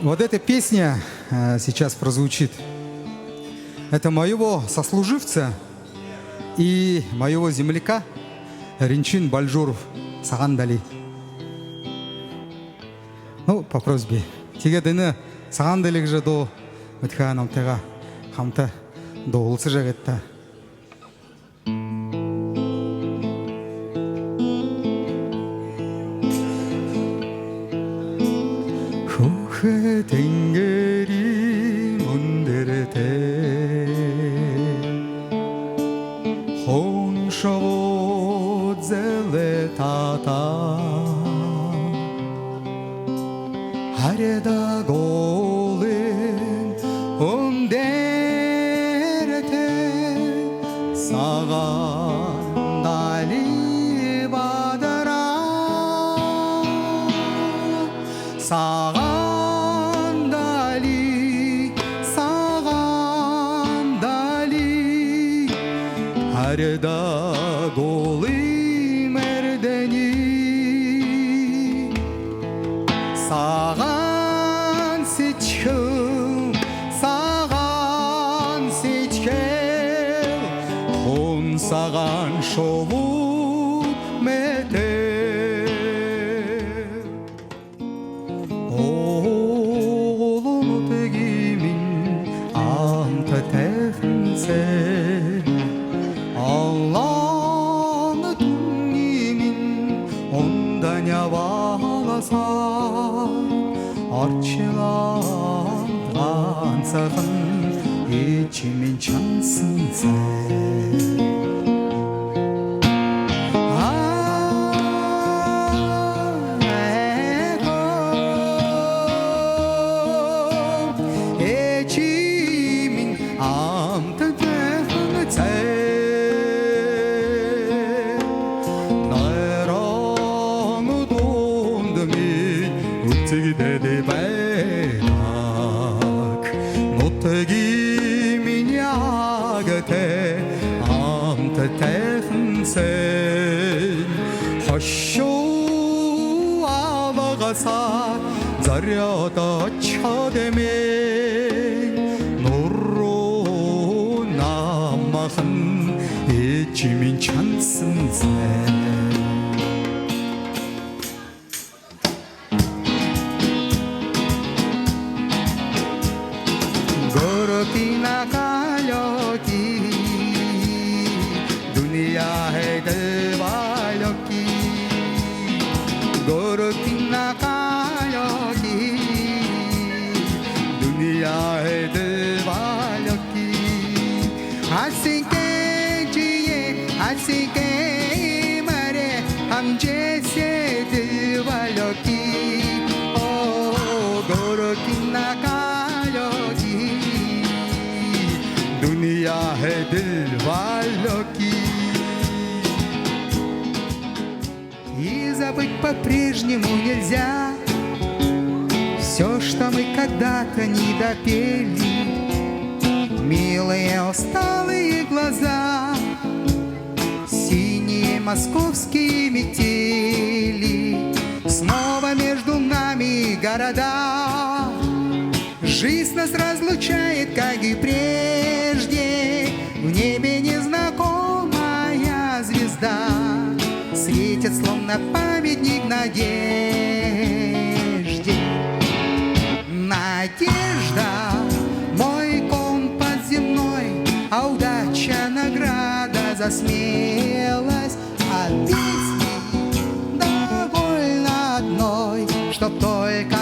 Вот эта песня сейчас прозвучит. Это моего сослуживца и моего земляка Ринчин Бальжуров Сагандали. Ну, по просьбе. Тигедені Сагандалик же до Митханам тега хамта до улсы жагетта. Хухе тенгери мундерете Хоншавод зелетата Хареда голын ундерете Саган дали бадара Саган дали Хареда голы мердени Саган сечхыл Хон саган шову метер Оğlunu tegimin anta tefnse Allah'ını tunnimin ondan yavalasa Arçılan sakın içimin çansın sen Хошу алағаса заряда чадемей Нұру намағын ечімен чансың сән Гороки на калёки Дуния है दिलवालों की गोरखी ना कायों की दुनिया है दिलवालों की हंस के जिए हंस के मरे हम जैसे दिलवालों की ओ गोरखी ना कायों की दुनिया है दिलवालों की И забыть по-прежнему нельзя Все, что мы когда-то не допели Милые усталые глаза Синие московские метели Снова между нами города Жизнь нас разлучает, как и прежде В небе незнакомая звезда Светит, словно памятник надежде. Надежда, мой компас земной, а удача награда за смелость. От песни довольно одной, чтоб только